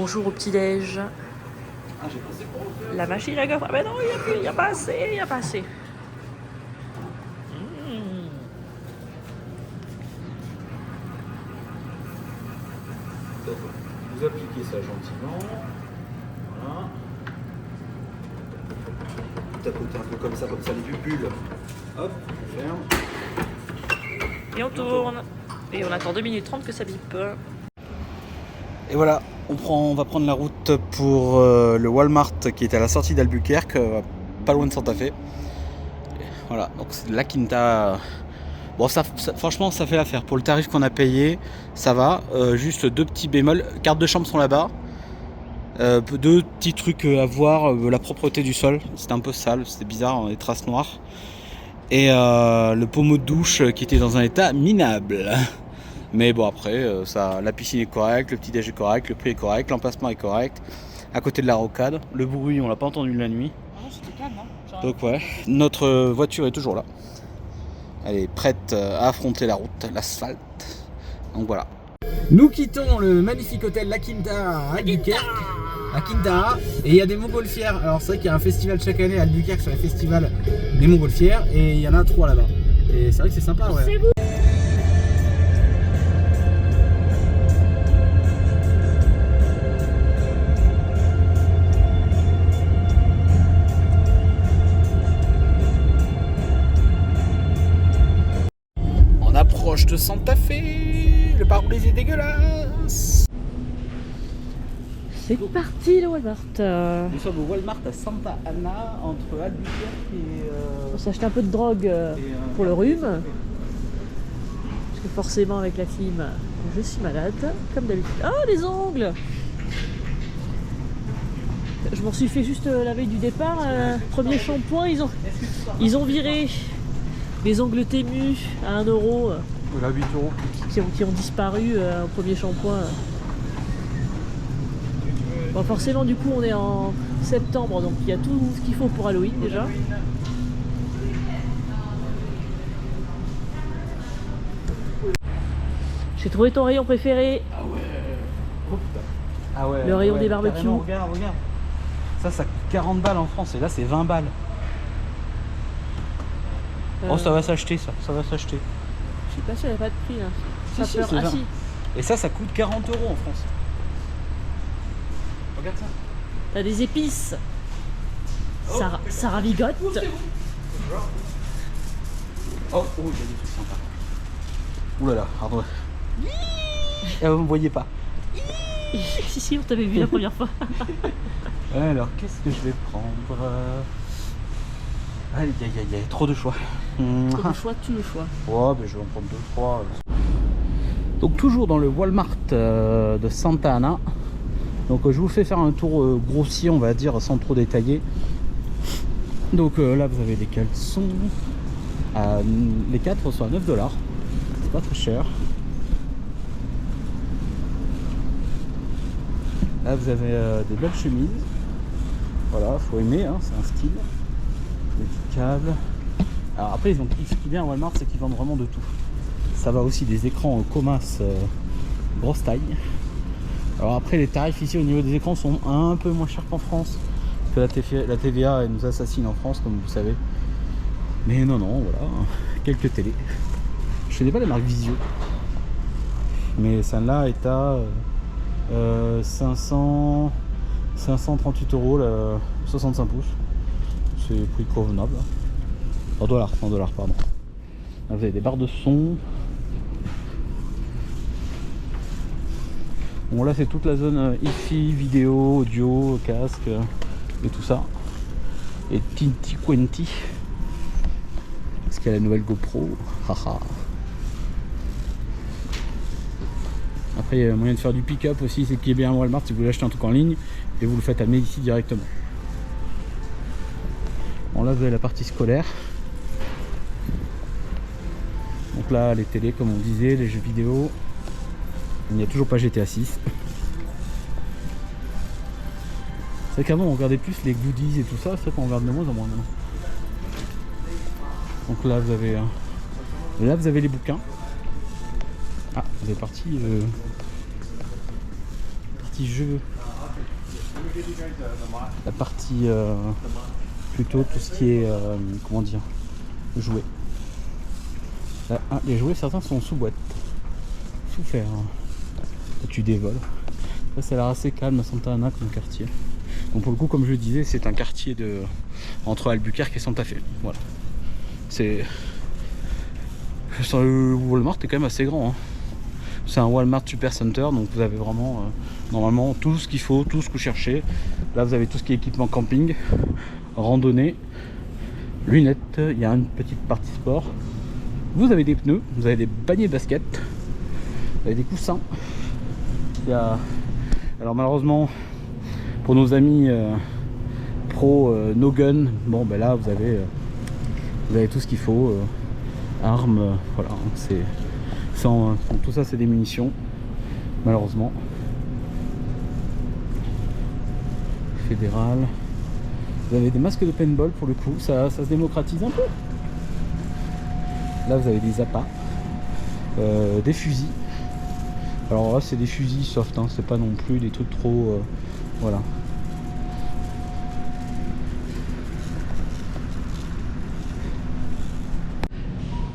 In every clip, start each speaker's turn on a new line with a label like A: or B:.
A: bonjour au petit-déj. La machine à gaufres. Ah ben non, il n'y a pas assez, il n'y a pas assez.
B: Vous appliquez ça gentiment. Voilà. Tout à côté un peu comme ça les pupules. Hop, on ferme.
A: Et on tourne. Et on attend 2 minutes 30 que ça bipe.
B: Et voilà, on va prendre la route pour le Walmart qui est à la sortie d'Albuquerque, pas loin de Santa Fe. Voilà, donc c'est La Quinta. Bon, franchement, ça fait l'affaire. Pour le tarif qu'on a payé, ça va. Juste 2 petits bémols. Cartes de chambre sont là-bas. 2 petits trucs à voir. La propreté du sol, c'était un peu sale, c'était bizarre, les traces noires. Et le pommeau de douche qui était dans un état minable. Mais bon, après, la piscine est correcte, le petit déj est correct, le prix est correct, l'emplacement est correct. À côté de la rocade. Le bruit, on l'a pas entendu la nuit.
A: Ah non, c'était calme, hein.
B: Donc ouais, notre voiture est toujours là. Elle est prête à affronter la route, l'asphalte. Donc voilà. Nous quittons le magnifique hôtel La Quinta à Albuquerque. La Quinta. Et il y a des montgolfières. Alors c'est vrai qu'il y a un festival chaque année à Albuquerque, c'est le festival des montgolfières. Et il y en a 3 là-bas. Et c'est vrai que c'est sympa, ouais. C'est beau. Approche de Santa Fe, le pare-brise est dégueulasse.
A: C'est parti le Walmart.
B: Nous sommes au Walmart à Santa Ana, entre Albuquerque et...
A: On s'est acheté un peu de drogue pour le rhume. Parce que forcément avec la clim, je suis malade, comme d'habitude. Oh, les ongles! Je m'en suis fait juste la veille du départ. Premier shampoing, ils ont viré les ongles Temu à 1 €.
B: Voilà, 8 euros.
A: Qui ont disparu au premier shampoing. Bon, forcément, du coup, on est en septembre, donc il y a tout ce qu'il faut pour Halloween déjà. J'ai trouvé ton rayon préféré.
B: Ah ouais. Oh, putain. Ah ouais.
A: Le rayon des barbecues.
B: Regarde. Ça coûte 40 balles en France et là c'est 20 balles. Oh, ça va s'acheter, ça va s'acheter.
A: Je sais pas si elle n'a pas de prix là.
B: Si, si. Et ça coûte 40 € en France. Regarde ça.
A: T'as des épices. Ça ravigote.
B: Oh, il y a des trucs sympas. Ouh là là, pardon. Vous me voyez pas.
A: Si, on t'avait vu la première fois.
B: Alors, qu'est-ce que je vais prendre? Aïe, trop de choix.
A: Trop de choix, tu le choix.
B: Ouais, ben je vais en prendre 2-3. Donc toujours dans le Walmart de Santa Ana. Donc je vous fais faire un tour grossier, on va dire, sans trop détailler. Donc là vous avez des caleçons. Les 4 sont à 9 $. C'est pas très cher. Là vous avez des belles chemises. Voilà, faut aimer, hein, c'est un style. Des petits câbles. Alors après, ce qui est bien à Walmart, c'est qu'ils vendent vraiment de tout. Ça va aussi des écrans Comas grosse taille. Alors après, les tarifs ici au niveau des écrans sont un peu moins chers qu'en France. Que la TVA elle nous assassine en France, comme vous savez. Mais non, voilà. Quelques télés. Je connais pas la marque Visio. Mais celle-là est à 538 € la 65 pouces. C'est prix convenable. En dollars, pardon. Là, vous avez des barres de son. Bon, là c'est toute la zone hi-fi, vidéo, audio, casque et tout ça. Et Tinti Quenti. Parce qu'il y a la nouvelle GoPro. Haha. Après, il y a moyen de faire du pick-up aussi. C'est qui est bien à Walmart si vous voulez acheter un truc en ligne et vous le faites amener ici directement. Bon, là vous avez la partie scolaire. Donc là les télés comme on disait, les jeux vidéo. Il n'y a toujours pas GTA 6. C'est vrai qu'avant on regardait plus les goodies et tout ça, c'est vrai qu'on regarde de moins en moins maintenant. Donc là vous avez les bouquins. Ah, vous avez partie jeu la partie plutôt tout ce qui est comment dire, jouets. Là, les jouets, certains sont sous boîte, sous fer. Tu dévoles. Là, ça a l'air assez calme à Santa Ana comme quartier. Donc pour le coup, comme je le disais, c'est un quartier entre Albuquerque et Santa Fe. Voilà. Le Walmart est quand même assez grand. Hein. C'est un Walmart Super Center, donc vous avez vraiment normalement tout ce qu'il faut, tout ce que vous cherchez. Là, vous avez tout ce qui est équipement camping, randonnée, lunettes. Il y a une petite partie sport. Vous avez des pneus, vous avez des paniers de basket, vous avez des coussins. Alors malheureusement pour nos amis pro no gun, bon ben là vous avez tout ce qu'il faut, armes, voilà, tout ça c'est des munitions malheureusement. Fédéral. Vous avez des masques de paintball pour le coup, ça se démocratise un peu. Là vous avez des appâts, des fusils. Alors là c'est des fusils soft, hein, c'est pas non plus des trucs trop... voilà.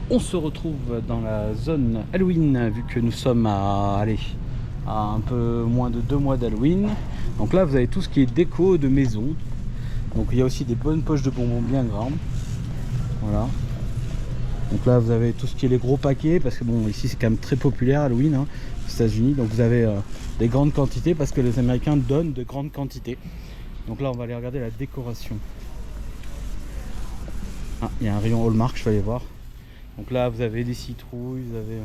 B: On se retrouve dans la zone Halloween vu que nous sommes à un peu moins de 2 mois d'Halloween. Donc là vous avez tout ce qui est déco de maison. Donc il y a aussi des bonnes poches de bonbons bien grandes. Voilà. Donc là vous avez tout ce qui est les gros paquets, parce que bon ici c'est quand même très populaire Halloween hein, aux États-Unis. Donc vous avez des grandes quantités parce que les Américains donnent de grandes quantités. Donc là on va aller regarder la décoration. Ah, il y a un rayon Hallmark, je vais aller voir. Donc là vous avez des citrouilles, vous avez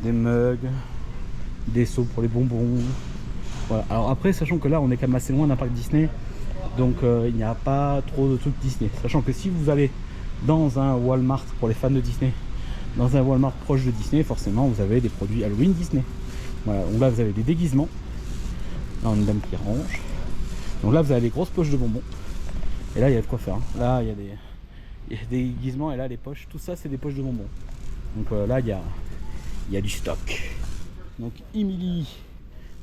B: des mugs, des seaux pour les bonbons. Voilà. Alors après sachant que là on est quand même assez loin d'un parc Disney, donc il n'y a pas trop de trucs Disney. Sachant que si vous allez dans un Walmart pour les fans de Disney, dans un Walmart proche de Disney, forcément vous avez des produits Halloween Disney. Voilà, donc là vous avez des déguisements. Là on a une dame qui range. Donc là vous avez des grosses poches de bonbons. Et là il y a de quoi faire. Hein. Là il y a des déguisements et là les poches, tout ça c'est des poches de bonbons. Donc là il y a du stock. Donc Émilie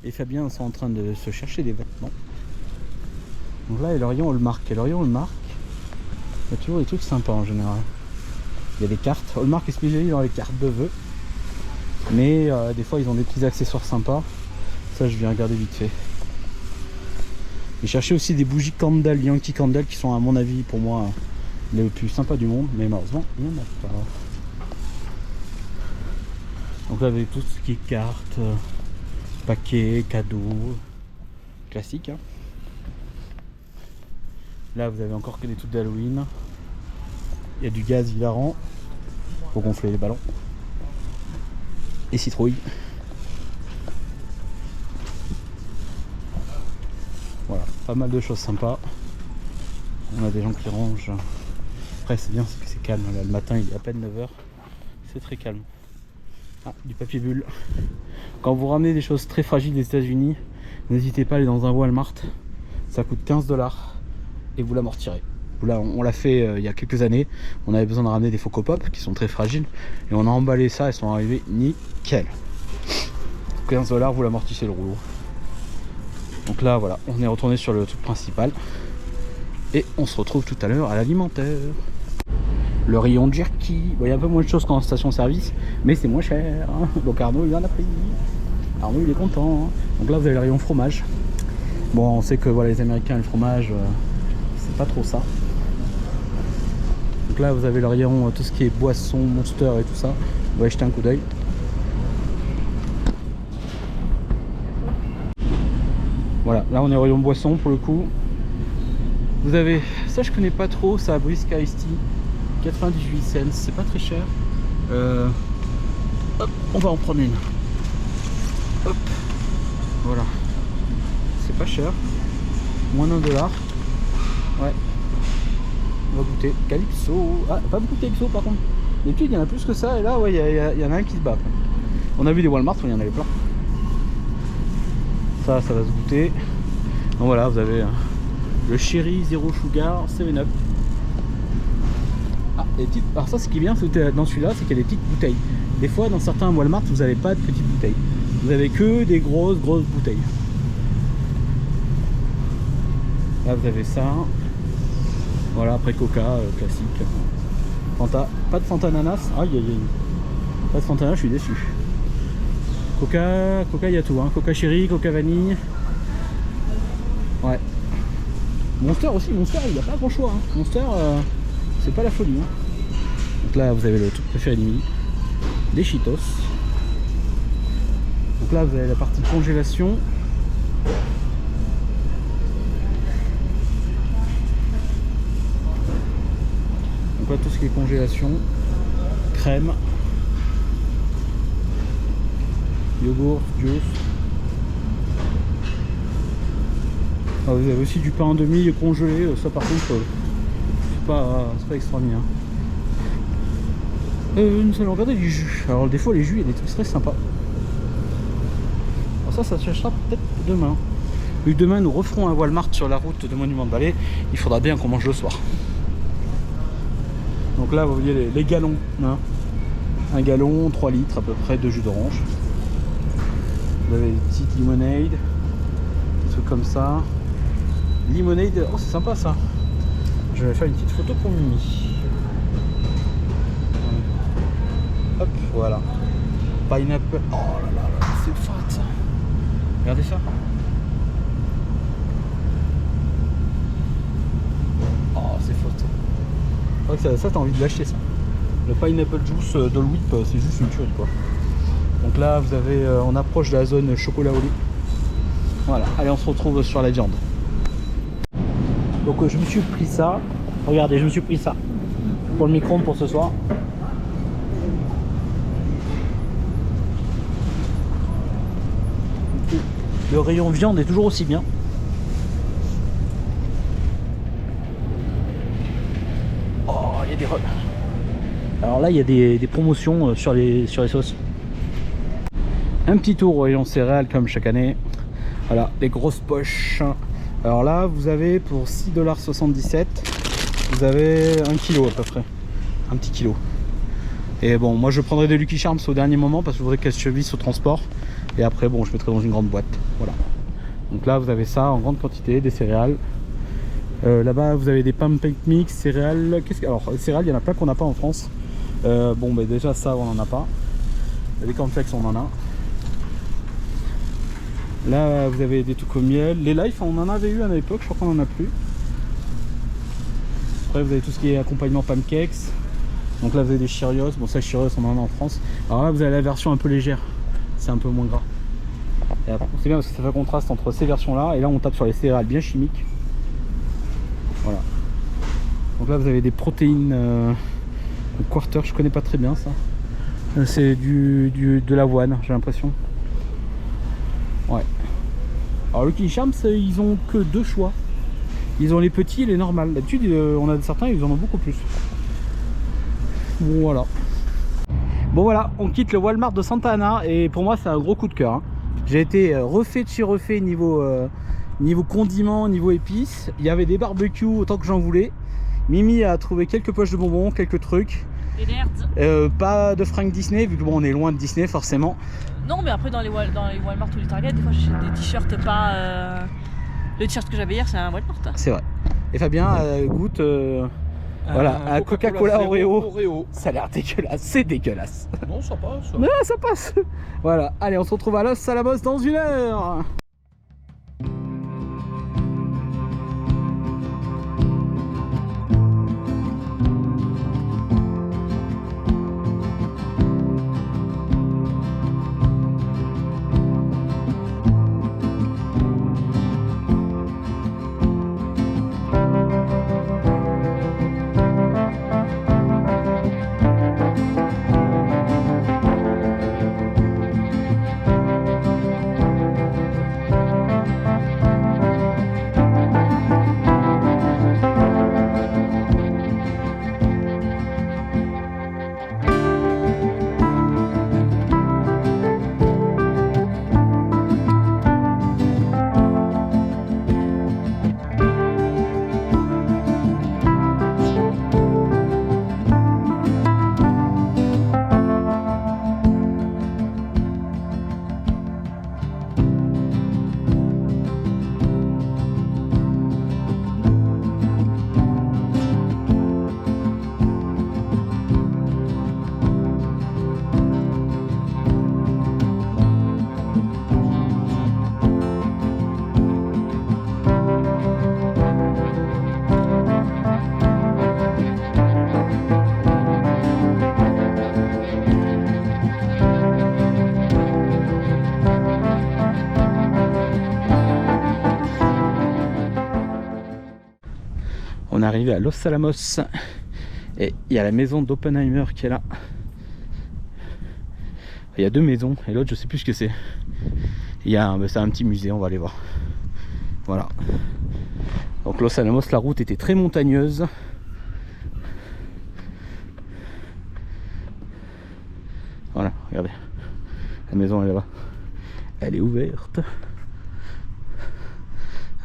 B: et Fabien sont en train de se chercher des vêtements. Donc là il y a le rayon Hallmark. Et le rayon Hallmark, il y a toujours des trucs sympas en général. Il y a des cartes. Hallmark est spécialisé dans les cartes de vœux. Mais des fois ils ont des petits accessoires sympas. Ça je viens regarder vite fait. J'ai cherché aussi des bougies Candle, Yankee Candle, qui sont à mon avis pour moi les plus sympas du monde. Mais malheureusement il n'y en a pas. Donc là avec tout ce qui est cartes, paquets, cadeaux, classique. Hein. Là vous avez encore que des trucs d'Halloween. Il y a du gaz hilarant pour gonfler les ballons. Et citrouilles. Voilà, pas mal de choses sympas. On a des gens qui rangent. Après c'est bien, c'est que c'est calme. Là, le matin il est à peine 9h. C'est très calme. Ah, du papier bulle. Quand vous ramenez des choses très fragiles des États-Unis, n'hésitez pas à aller dans un Walmart. Ça coûte 15$ et vous l'amortirez. Là, on l'a fait il y a quelques années. On avait besoin de ramener des Focopop qui sont très fragiles et on a emballé ça. Elles sont arrivées nickel. 15$, vous l'amortissez le rouleau. Donc là, voilà, on est retourné sur le truc principal et on se retrouve tout à l'heure à l'alimentaire. Le rayon jerky, bon, il y a un peu moins de choses qu'en station-service, mais c'est moins cher. Hein. Donc Arnaud il en a pris. Arnaud il est content. Hein. Donc là vous avez le rayon fromage. Bon, on sait que voilà, les Américains le fromage, c'est pas trop ça. Donc là vous avez le rayon tout ce qui est boisson, Monster et tout ça. On va y jeter un coup d'œil. Voilà, là on est au rayon boisson pour le coup. Vous avez, ça je connais pas trop, ça a Brisk Iced Tea. 98 cents, c'est pas très cher. Hop, on va en prendre une. Hop, voilà. C'est pas cher. Moins d'1$. Ouais. On va goûter. Calypso. Ah, pas beaucoup de Calypso par contre. D'habitude il y en a plus que ça et là ouais il y en a un qui se bat. On a vu des Walmart où il y en avait plein. Ça va se goûter. Donc voilà, vous avez le Cherry Zero Sugar 7-Up. Ah, alors ça ce qui est bien dans celui-là, c'est qu'il y a des petites bouteilles. Des fois dans certains Walmart vous n'avez pas de petites bouteilles. Vous avez que des grosses bouteilles. Là vous avez ça. Voilà, après Coca, classique. Fanta, pas de Fanta ananas. Aïe aïe aïe. Pas de Fanta ananas, je suis déçu. Coca, il y a tout, hein. Coca chéri, Coca vanille. Ouais. Monster aussi, Monster il n'y a pas grand choix. Hein. Monster, c'est pas la folie. Hein. Donc là vous avez le truc préféré de Mimi. Les Cheetos. Donc là vous avez la partie congélation. Donc là tout ce qui est congélation, crème, yogourt, juice. Ah, vous avez aussi du pain en demi congelé, ça par contre c'est pas extraordinaire. Nous allons regarder du jus. Alors des fois les jus il y a des trucs très sympas. Alors ça s'achètera peut-être demain. Vu que demain nous referons un Walmart sur la route de Monument de Vallée, il faudra bien qu'on mange le soir. Donc là vous voyez les gallons. Hein. Un gallon, 3 litres à peu près de jus d'orange. Vous avez des petites limonades, des trucs comme ça. Limonade, oh c'est sympa ça. Je vais faire une petite photo pour Mimi. Hop, voilà. Pineapple. Oh là là là, c'est fat ça. Regardez ça. Oh, c'est fat. Ouais, ça t'as envie de l'acheter ça. Le pineapple juice Dole Whip, c'est juste une tuerie quoi. Donc là, vous avez, on approche de la zone chocolat au lait. Voilà, allez, on se retrouve sur la viande. Donc je me suis pris ça. Regardez, je me suis pris ça pour le micro-ondes pour ce soir. Le rayon viande est toujours aussi bien. Oh, il y a des... Alors là, il y a des promotions sur les sauces. Un petit tour au rayon céréales comme chaque année. Voilà, des grosses poches. Alors là, vous avez pour 6,77 $, vous avez 1 kg à peu près. Un petit kilo. Et bon, moi je prendrai des Lucky Charms au dernier moment parce que je voudrais qu'elles se vissent au transport. Et après, bon, je mettrai dans une grande boîte. Voilà. Donc là, vous avez ça en grande quantité, des céréales. Là-bas, vous avez des pancake mix, céréales. Alors, les céréales, il y en a plein qu'on n'a pas en France. Bon, bah, déjà, ça, on n'en a pas. Les cornflakes, on en a. Là, vous avez des trucs au miel. Les Life, on en avait eu à l'époque, je crois qu'on en a plus. Après, vous avez tout ce qui est accompagnement pancakes. Donc là, vous avez des Cheerios. Bon, ça, Cheerios, on en a en France. Alors là, vous avez la version un peu légère. C'est un peu moins gras. C'est bien parce que ça fait un contraste entre ces versions-là. Et là, on tape sur les céréales bien chimiques. Voilà. Donc là, vous avez des protéines quarter. Je connais pas très bien ça. C'est de l'avoine, j'ai l'impression. Ouais. Alors Lucky Charms, ils ont que 2 choix. Ils ont les petits et les normales. D'habitude, on a certains, ils en ont beaucoup plus. Bon voilà. Bon voilà, on quitte le Walmart de Santa Ana et pour moi c'est un gros coup de cœur. Hein. J'ai été refait de chez refait niveau condiments, niveau épices. Il y avait des barbecues autant que j'en voulais. Mimi a trouvé quelques poches de bonbons, quelques trucs. Pas de fringues Disney vu que bon on est loin de Disney forcément.
A: Non mais après dans les Walmart ou les Target des fois j'achète des t-shirts pas... Le t-shirt que j'avais hier c'est un Walmart. C'est vrai.
B: Et Fabien goûte voilà, un Coca-Cola Oreo. Ça a l'air dégueulasse, c'est dégueulasse.
C: Non ça passe.
B: Non ça passe. Voilà, allez on se retrouve à Los Alamos dans 1 heure. arrivé à Los Alamos et il y a la maison d'Oppenheimer qui est là. Il y a deux maisons et l'autre je sais plus ce que c'est. Il y a c'est un petit musée, on va aller voir. Voilà. Donc Los Alamos, la route était très montagneuse. Voilà, regardez. La maison elle est là-bas. Elle est ouverte.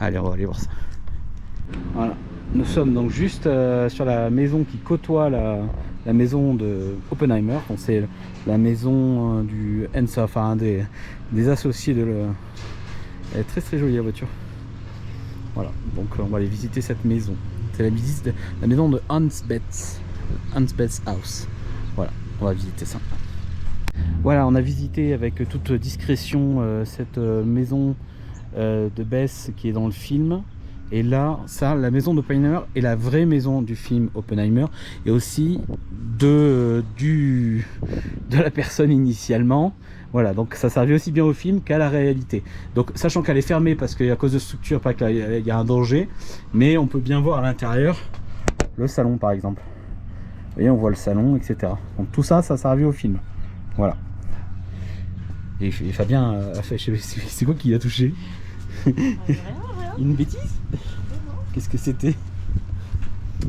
B: Allez, on va aller voir ça. Voilà. Nous sommes donc juste sur la maison qui côtoie la maison de Oppenheimer. Donc c'est la maison du Hensa, enfin des associés de le... Elle est très très jolie la voiture. Voilà, donc on va aller visiter cette maison. C'est la maison de Hans Betz House. Voilà, on va visiter ça. Voilà, on a visité avec toute discrétion cette maison de Bess qui est dans le film. Et là, ça, la maison d'Oppenheimer est la vraie maison du film Oppenheimer et aussi de la personne initialement. Voilà, donc ça servait aussi bien au film qu'à la réalité. Donc sachant qu'elle est fermée parce qu'à cause de structure, pas qu'il y a un danger, mais on peut bien voir à l'intérieur le salon par exemple. Vous voyez, on voit le salon, etc. Donc tout ça, ça servait au film. Voilà. Et Fabien a fait, c'est quoi qu'il a touché? Une bêtise? Qu'est-ce que c'était?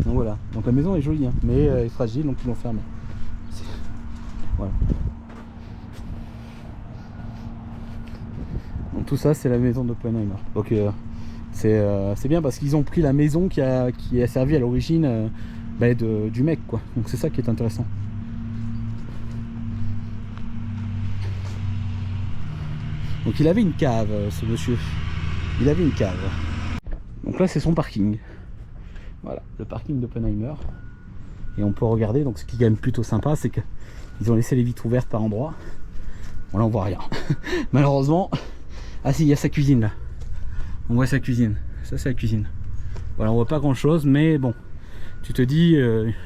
B: Donc voilà, donc la maison est jolie, hein, mais elle est fragile, donc ils l'ont fermée. Voilà. Donc tout ça c'est la maison d'Oppenheimer. Donc c'est bien parce qu'ils ont pris la maison qui a servi à l'origine du mec quoi. Donc c'est ça qui est intéressant. Donc il avait une cave ce monsieur. Il avait une cave. Donc là c'est son parking. Voilà, le parking d'Oppenheimer. Et on peut regarder, donc ce qui est quand même plutôt sympa, c'est qu'ils ont laissé les vitres ouvertes par endroits. Bon là on voit rien. Malheureusement. Ah si, il y a sa cuisine là. On voit sa cuisine. Ça c'est la cuisine. Voilà, on voit pas grand chose, mais bon. Tu te dis,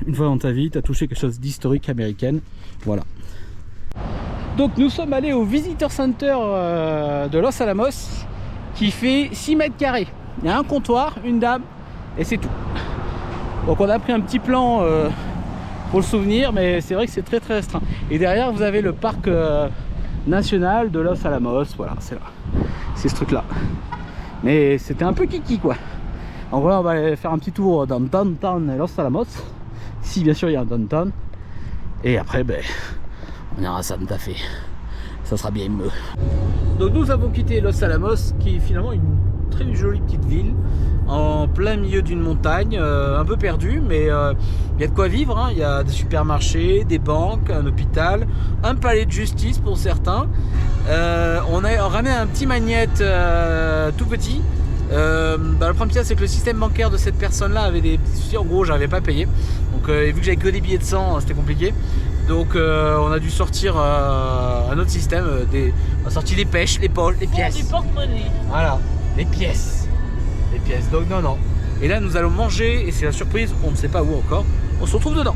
B: une fois dans ta vie, tu as touché quelque chose d'historique américaine. Voilà. Donc nous sommes allés au Visitor Center de Los Alamos qui fait 6 mètres carrés. Il y a un comptoir, une dame et c'est tout. Donc on a pris un petit plan pour le souvenir, mais c'est vrai que c'est très très restreint. Et derrière vous avez le parc national de Los Alamos. Voilà, c'est là. C'est ce truc là. Mais c'était un peu kiki quoi. En vrai on va aller faire un petit tour dans downtown Los Alamos. Si bien sûr il y a un downtown. Et après on ira à Santa Fe. Ça sera bien mieux. Donc nous avons quitté Los Alamos qui est finalement une très jolie petite ville en plein milieu d'une montagne, un peu perdue, mais il y a de quoi vivre, hein. Il y a des supermarchés, des banques, un hôpital, un palais de justice pour certains. On a ramené un petit magnète tout petit. Le problème c'est que le système bancaire de cette personne là avait des petits soucis. En gros j'avais pas payé, donc vu que j'avais que des billets de 100 c'était compliqué, donc on a dû sortir un autre système, on a sorti les pêches, les poches, les pièces,
A: Du porte-monnaie.
B: voilà, les pièces, donc non, et là nous allons manger et c'est la surprise, on ne sait pas où encore, on se retrouve dedans.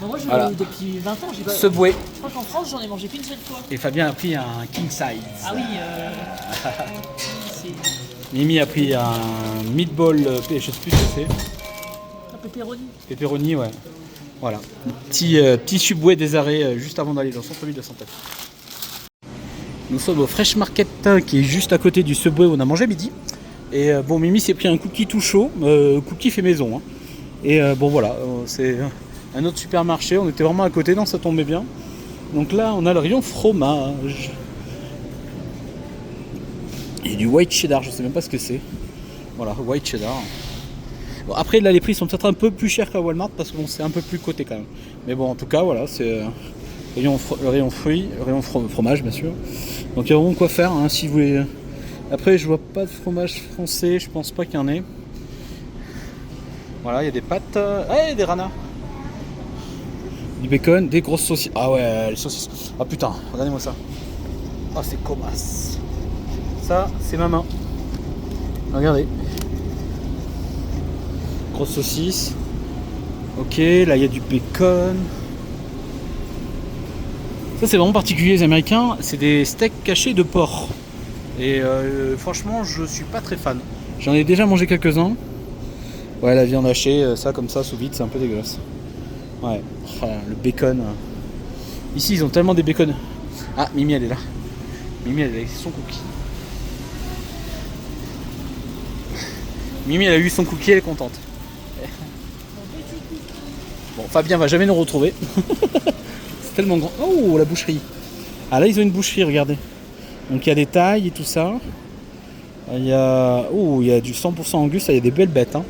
A: Moi je
B: Voilà.
A: depuis 20 ans, j'ai pas.
B: Subway.
A: Je crois qu'en France j'en ai mangé qu'une seule fois.
B: Et Fabien a pris un king size.
A: Ah oui, c'est
B: Mimi a pris un meatball, je sais plus ce que c'est.
A: un pepperoni.
B: Pepperoni, ouais. Voilà. Petit Subway des arrêts juste avant d'aller dans le centre-ville de Santa Fe. Nous sommes au Fresh Market qui est juste à côté du Subway où on a mangé à midi. Et bon, Mimi s'est pris un cookie tout chaud, cookie fait maison. Hein. Et bon voilà, c'est un autre supermarché, on était vraiment à côté, donc ça tombait bien. Donc là on a le rayon fromage. Et du white cheddar, je sais même pas ce que c'est. Voilà, white cheddar. Bon, après là les prix sont peut-être un peu plus chers qu'à Walmart parce que bon, c'est un peu plus coté quand même. Mais bon en tout cas voilà, c'est le rayon fruits, le rayon fromage bien sûr. Donc il y a vraiment quoi faire hein, si vous voulez. Après je vois pas de fromage français, je pense pas qu'il y en ait. Voilà, il y a des pâtes, des ranas, du bacon, des grosses saucisses. Ah ouais, les saucisses. Ah putain, regardez-moi ça. Ah c'est comasse. Ça, c'est ma main. Regardez. Grosse saucisse. Ok, là il y a du bacon. Ça c'est vraiment particulier les Américains, c'est des steaks cachés de porc. Et franchement je suis pas très fan. J'en ai déjà mangé quelques-uns. Ouais, la viande hachée, ça comme ça sous vide, c'est un peu dégueulasse. Ouais, oh, le bacon. Ici ils ont tellement des bacon. Ah, Mimi elle est là. Mimi elle a eu son cookie. Mimi elle a eu son cookie, elle est contente. Bon, Fabien va jamais nous retrouver. C'est tellement grand. Oh, la boucherie. Ah là ils ont une boucherie, regardez. Donc il y a des tailles et tout ça. Il y a, il y a du 100% Angus, il y a des belles bêtes. Hein.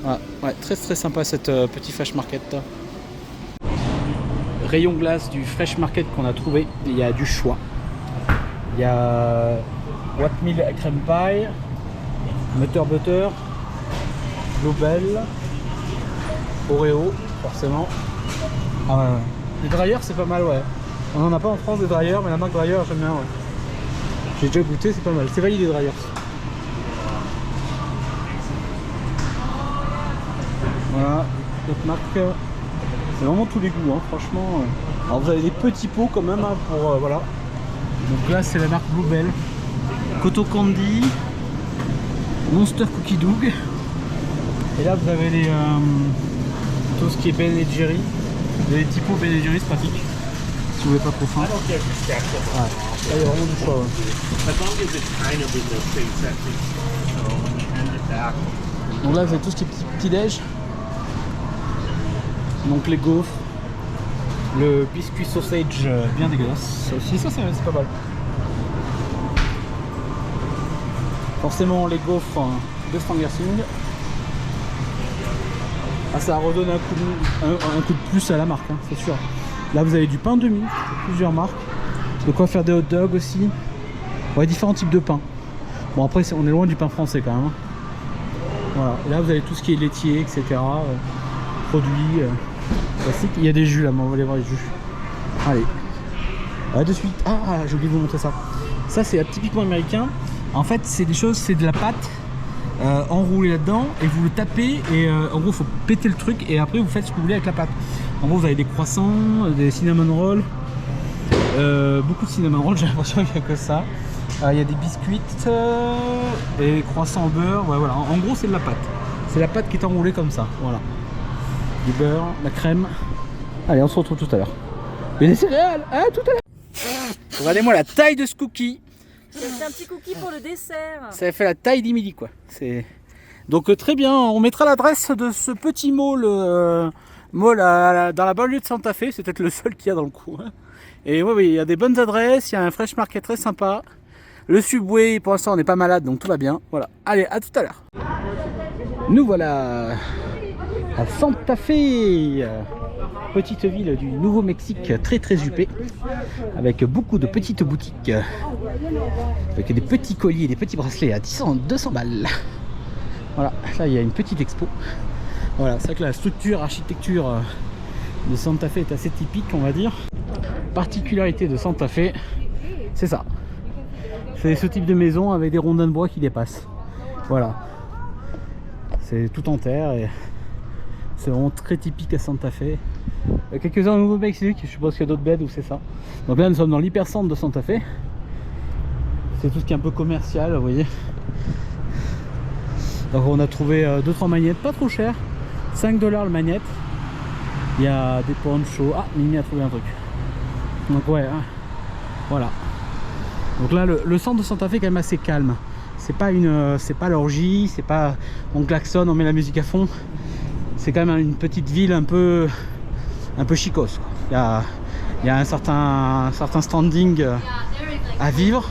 B: Ah, ouais, très très sympa cette petit fresh market. Rayon glace du fresh market qu'on a trouvé. Il y a du choix. Il y a Whatmeal crème pie, Nutter butter, Bluebell, Oreo, forcément. Ah ouais, ouais. Les dryers c'est pas mal, ouais. On n'en a pas en France des dryers, mais la marque Dryer j'aime bien, ouais. J'ai déjà goûté, c'est pas mal. C'est validé les dryers. Voilà, d'autres marques. C'est vraiment tous les goûts, hein, franchement. Alors vous avez des petits pots quand même, hein, pour voilà. Donc là c'est la marque Bluebell, Koto Candy, Monster Cookie Dough. Et là vous avez les tout ce qui est Ben & Jerry. Vous avez des petits pots Ben & Jerry, c'est pratique. Si vous n'avez pas trop faim. Ouais. Là il y a vraiment du choix. Ouais. Donc là vous avez tout ce qui est petit déj. Donc les gaufres, le biscuit sausage bien dégueulasse. Ça aussi, ça c'est pas mal. Forcément les gaufres de Strangersing. Ah, ça redonne un coup de plus à la marque, hein, c'est sûr. Là vous avez du pain demi, plusieurs marques. De quoi faire des hot dogs aussi. Ouais, différents types de pain. Bon après on est loin du pain français quand même. Hein. Voilà. Et là vous avez tout ce qui est laitier, etc. Produits classiques. Il y a des jus là, mais on va aller voir les jus. Allez. Là de suite. Ah, j'ai oublié de vous montrer ça. Ça c'est typiquement américain. En fait c'est des choses, c'est de la pâte enroulée là-dedans et vous le tapez et en gros il faut péter le truc et après vous faites ce que vous voulez avec la pâte. En gros vous avez des croissants, des cinnamon rolls, beaucoup de cinnamon rolls, j'ai l'impression qu'il n'y a que ça. Il y a des biscuits, des croissants au beurre, ouais, voilà. En gros c'est de la pâte. C'est la pâte qui est enroulée comme ça, voilà. Du beurre, la crème. Allez on se retrouve tout à l'heure. Et des céréales, ah tout à l'heure. Regardez-moi la taille de ce cookie.
A: C'est un petit cookie pour le dessert.
B: Ça fait la taille d'Emily quoi. Donc très bien, on mettra l'adresse de ce petit mall, dans la banlieue de Santa Fe, c'est peut-être le seul qu'il y a dans le coin. Et oui, il y a des bonnes adresses, il y a un fresh market très sympa. Le Subway, pour l'instant on n'est pas malade donc tout va bien. Voilà, allez à tout à l'heure. Nous voilà à Santa Fe, petite ville du Nouveau-Mexique très très huppée, avec beaucoup de petites boutiques, avec des petits colliers, des petits bracelets à 200 balles. Voilà, là il y a une petite expo. Voilà, c'est vrai que la structure, architecture de Santa Fe est assez typique, on va dire. Particularité de Santa Fe, c'est ça. C'est ce type de maison avec des rondins de bois qui dépassent. Voilà. C'est tout en terre et c'est vraiment très typique à Santa Fe. Il y a quelques-uns au Nouveau-Mexique, je suppose qu'il y a d'autres beds où c'est ça. Donc là nous sommes dans l'hypercentre de Santa Fe. C'est tout ce qui est un peu commercial, vous voyez. Donc on a trouvé 2-3 magnettes, pas trop cher. 5 $ le magnette. Il y a des ponchos. Ah, Mimi a trouvé un truc. Donc ouais, hein. Voilà. Donc là le centre de Santa Fe est quand même assez calme. C'est pas l'orgie, c'est pas on klaxonne, on met la musique à fond. C'est quand même une petite ville un peu chicose. Il y a un certain standing à vivre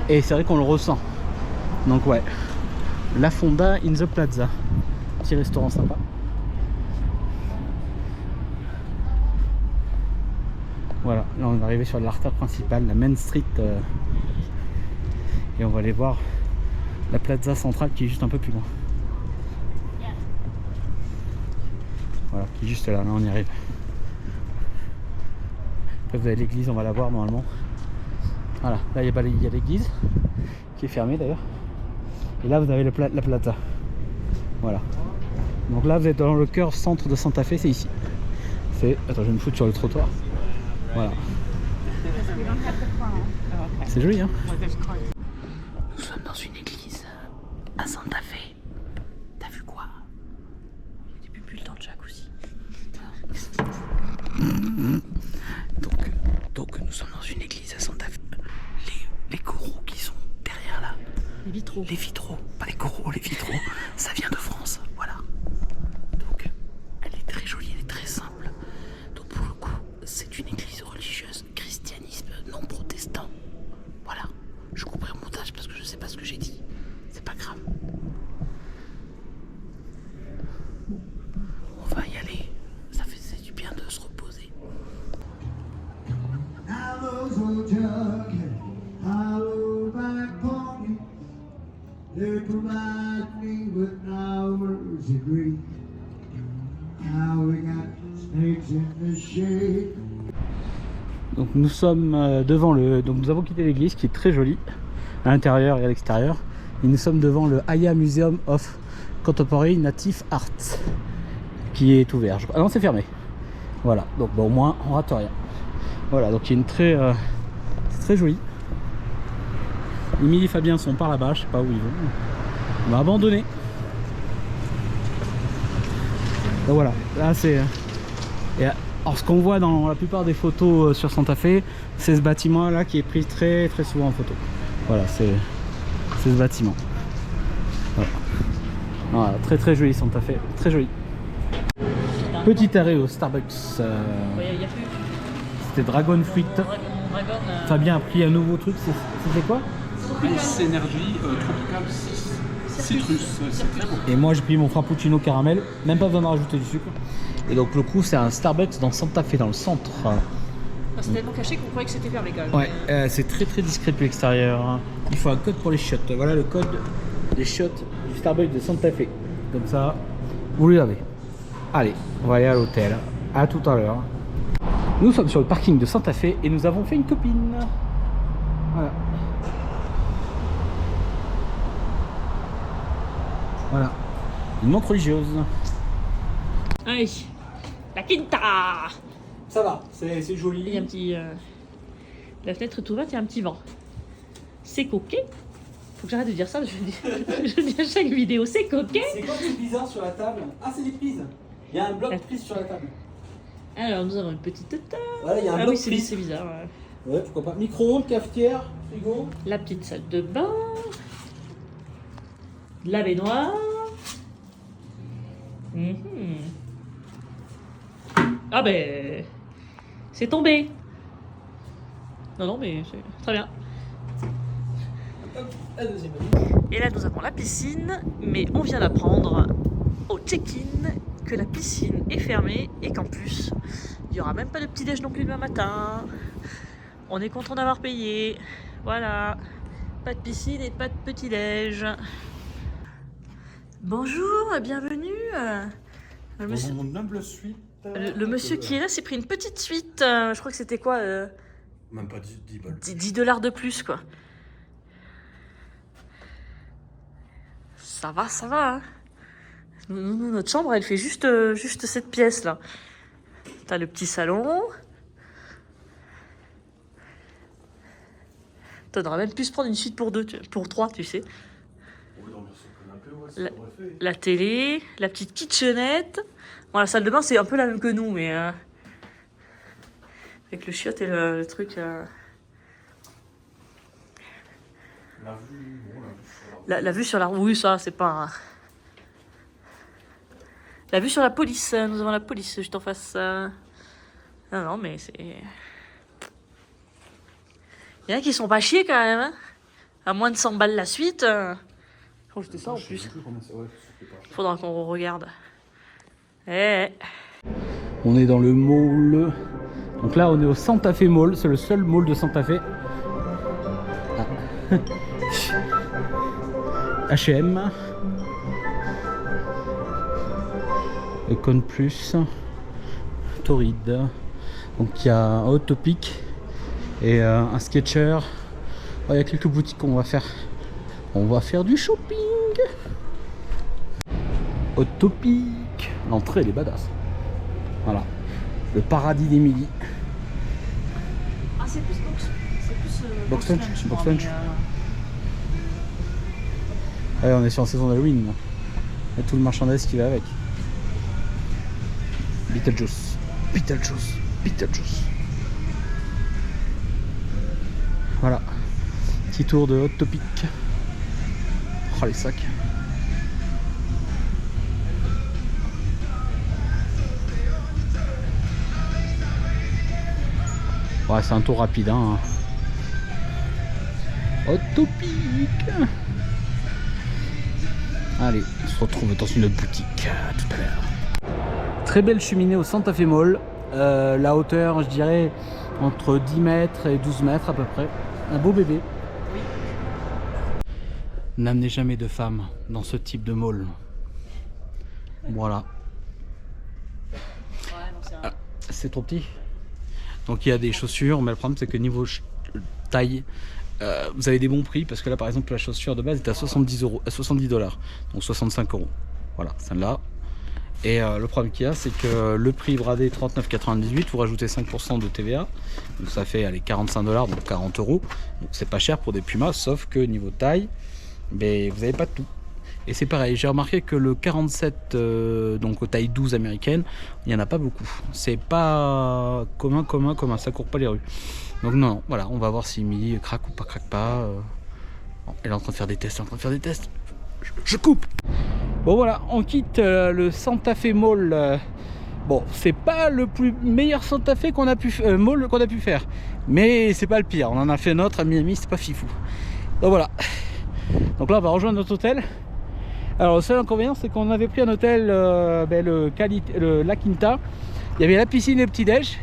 B: et c'est vrai qu'on le ressent. Donc ouais, La Fonda in the Plaza, petit restaurant sympa. Voilà, là on est arrivé sur l'artère principale, la Main Street, et on va aller voir la plaza centrale qui est juste un peu plus loin. Voilà, qui est juste là, on y arrive. Après vous avez l'église, on va la voir normalement. Voilà, là il y a l'église qui est fermée d'ailleurs. Et là vous avez la plaza. Voilà. Donc là vous êtes dans le cœur centre de Santa Fe, c'est ici. C'est... Attends, je vais me foutre sur le trottoir. Voilà. C'est joli hein. Nous sommes dans une église à Santa Fe. T'as vu quoi? J'ai plus le temps de jacuzzi. Donc nous sommes dans une église à Santa Fe. Les coraux qui sont derrière là.
A: Les vitraux.
B: Les vitraux, pas les coraux, les vitraux. Ça vient de France, voilà. Donc elle est très jolie, elle est très simple. Donc pour le coup, c'est une église religieuse, christianisme non protestant. Voilà. Je couperai au montage parce que je sais pas ce que j'ai dit. C'est pas grave. On va y aller. Ça fait du bien de se reposer. They provide me with hours of grief. Now we got snakes in the shade. Donc nous sommes devant le... Donc nous avons quitté l'église qui est très jolie à l'intérieur et à l'extérieur. Et nous sommes devant le Aya Museum of Contemporary Native Art qui est ouvert. Ah non, c'est fermé. Voilà, donc bah, au moins on rate rien. Voilà, donc il y a une très... c'est très joli. Émilie et Fabien sont par là-bas, je sais pas où ils vont. On va abandonner. Donc voilà, là c'est... Alors ce qu'on voit dans la plupart des photos sur Santa Fe, c'est ce bâtiment là qui est pris très très souvent en photo. Voilà, c'est ce bâtiment. Voilà. Voilà, très très joli Santa Fe, très joli. Petit arrêt au Starbucks. C'était Dragon Fruit. Fabien a pris un nouveau truc, c'était quoi?
C: Ice Energy Tropical Citrus. C'est très bon.
B: Et moi j'ai pris mon frappuccino caramel, même pas besoin de rajouter du sucre. Et donc le coup c'est un Starbucks dans Santa Fe, dans le centre.
A: C'est tellement caché qu'on croyait que c'était fermé quand même.
B: Ouais, c'est très très discret depuis l'extérieur. Il faut un code pour les shots. Voilà le code des shots du Starbucks de Santa Fe. Comme ça, vous l'avez. Allez, on va aller à l'hôtel. À tout à l'heure. Nous sommes sur le parking de Santa Fe et nous avons fait une copine. Voilà. Voilà. Une montre religieuse.
A: Allez, la Quinta.
B: Ça va, c'est joli.
A: Il y a un petit... La fenêtre est ouverte, il y a un petit vent. C'est coquet. Faut que j'arrête de dire ça, je dis à chaque vidéo, c'est coquet.
B: C'est quoi ce bizarre sur la table? Ah, c'est des prises. Il y a un bloc de prises sur la table.
A: Alors, nous avons une petite table.
B: Voilà, il y a un
A: ah
B: bloc
A: oui,
B: de prises.
A: c'est bizarre.
B: Ouais, pourquoi pas. Micro-ondes, cafetière, frigo.
A: La petite salle de bain. La baignoire. Ah ben... C'est tombé. Non, mais c'est très bien.
B: La deuxième.
A: Et là, nous avons la piscine, mais on vient d'apprendre au check-in que la piscine est fermée et qu'en plus, il n'y aura même pas de petit-déj non plus demain matin. On est content d'avoir payé. Voilà. Pas de piscine et pas de petit-déj. Bonjour, bienvenue. Le monsieur,
C: Mon humble suite.
A: le monsieur qui est là s'est pris une petite suite. Je crois que c'était quoi
C: Même pas 10 balles.
A: 10 $ de plus, quoi. Ça va, ça va. Hein. Nous, notre chambre, elle fait juste cette pièce-là. T'as le petit salon. T'aurais même pu se prendre une suite pour 3, tu sais.
C: On va dormir sur le canapé, ouais, c'est pas fait.
A: La télé, la petite kitchenette. Bon, la salle de bain, c'est un peu la même que nous, mais... avec le chiotte et le truc...
C: La vue, bon,
A: La vue sur la... Oui, ça, c'est pas... La vue sur la police. Nous avons la police juste en face. Non, mais c'est... Il y en a qui sont pas chiés quand même. Hein, à moins de 100 balles la suite. Je crois que c'était ça en plus. Faudra qu'on regarde.
B: On est dans le mall. Donc là, on est au Santa Fe Mall. C'est le seul mall de Santa Fe. Ah. H&M. Econ Plus. Torrid. Donc il y a un Hot Topic et un Sketcher. Il y a quelques boutiques qu'on va faire. On va faire du shopping. Autopic. L'entrée elle est badass. Voilà. Le paradis d'Émilie.
A: Ah, c'est plus box. C'est plus
B: Box lunch,
A: je
B: box
A: crois,
B: lunch.
A: mais,
B: Ouais, on est sur la saison d'Halloween. Là. Il y a tout le marchandise qui va avec. Beetlejuice. Beetlejuice. Beetlejuice. Voilà. Petit tour de Hot Topic. Oh les sacs. Ouais, c'est un tour rapide. Hein. Hot Topic. Allez, on se retrouve dans une autre boutique. À tout à l'heure. Très belle cheminée au Santa Fe Mall. La hauteur, je dirais, entre 10 mètres et 12 mètres à peu près. Un beau bébé.
A: Oui.
B: N'amenez jamais de femmes dans ce type de mall. Voilà.
A: Ouais, non, c'est un...
B: Ah, c'est trop petit. Donc il y a des chaussures, mais le problème c'est que niveau taille, vous avez des bons prix parce que là par exemple la chaussure de base est à 70 $, donc 65 €. Voilà, celle-là. Et le problème qu'il y a, c'est que le prix bradé 39,98, vous rajoutez 5% de TVA, donc ça fait allez, 45 $, donc 40 €. Donc c'est pas cher pour des Pumas, sauf que niveau taille, ben, vous n'avez pas de tout. Et c'est pareil, j'ai remarqué que le 47, donc aux taille 12 américaine, il n'y en a pas beaucoup. C'est pas commun, ça court pas les rues. Donc non, voilà, on va voir si Emily craque ou pas craque pas. Bon, elle est en train de faire des tests, Je coupe. Bon voilà, on quitte le Santa Fe Mall. Bon, c'est pas le meilleur Santa Fe qu'on a pu mall qu'on a pu faire, mais c'est pas le pire. On en a fait un autre à Miami, c'est pas fifou. Donc voilà. Donc là, on va rejoindre notre hôtel. Alors le seul inconvénient, c'est qu'on avait pris un hôtel, le La Quinta. Il y avait la piscine et le petit-déj.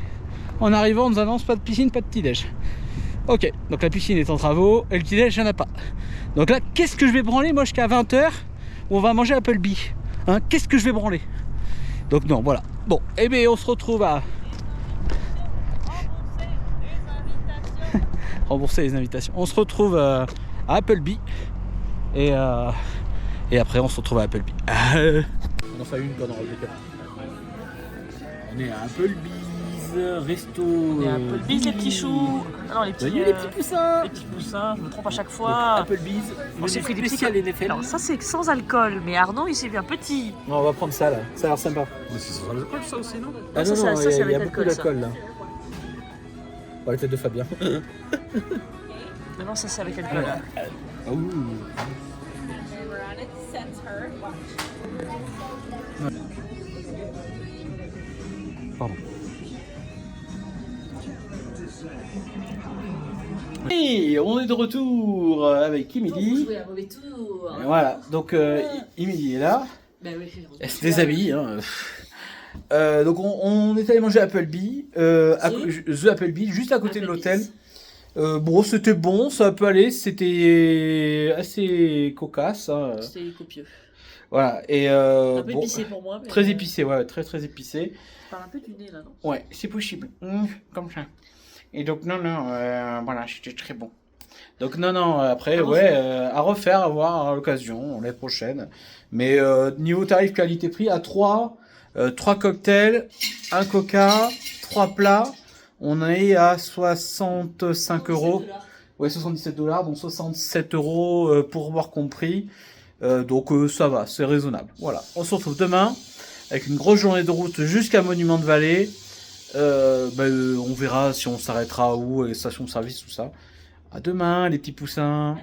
B: En arrivant, on nous annonce pas de piscine, pas de petit-déj. Ok, donc la piscine est en travaux et le petit-déj, il n'y en a pas. Donc là, qu'est-ce que je vais branler moi jusqu'à 20 h où on va manger Applebee, hein, qu'est-ce que je vais branler? Donc non, voilà. Bon, et bien on se retrouve à... rembourser les invitations. On se retrouve à Applebee. Et après on se retrouve à Applebee. On en fait une pendant le décalage. On est à Applebee's, resto.
A: On est à Applebee's, les petits choux. Ah non, les petits
B: poussins.
A: les petits poussins, je me trompe à chaque fois.
B: Applebee's,
A: On s'est pris des petits
B: spécial NFL.
A: Alors ça c'est sans alcool, mais Arnaud il s'est vu un petit.
B: Non, on va prendre ça là, ça a l'air sympa.
C: Mais c'est sans alcool ça aussi, non?
B: Ah
A: ça,
B: non, non,
A: ça, c'est
B: il y a
A: avec
B: beaucoup
A: alcool, ça.
B: d'alcool là. Oh, la tête de Fabien.
A: Non, ça c'est avec alcool. Là.
B: Oh. Pardon. Et on est de retour avec Emily.
A: Jouer un mauvais tour.
B: Et voilà, donc Emily est là.
A: Bah oui,
B: Elle se déshabille. Hein. Donc on est allé manger à Applebee, The Applebee, juste à côté de l'hôtel. Bon, c'était bon, ça peut aller, c'était assez cocasse. Hein.
A: C'était copieux.
B: Voilà, et
A: Un peu
B: bon,
A: épicé pour moi. Mais
B: très épicé, ouais, très épicé.
A: Je parle un peu du nez là, non?
B: Ouais, c'est possible, comme ça. Et donc non, voilà, c'était très bon. Donc non, après, à refaire, à voir à l'occasion, l'année prochaine. Mais niveau tarif qualité-prix, à 3 cocktails, 1 coca, 3 plats, on est à 65 €. Ouais, 77 $, donc 67 € pour boire compris. Donc ça va, c'est raisonnable. Voilà, on se retrouve demain avec une grosse journée de route jusqu'à Monument de Vallée. On verra si on s'arrêtera où, station de service, tout ça. À demain, les petits poussins.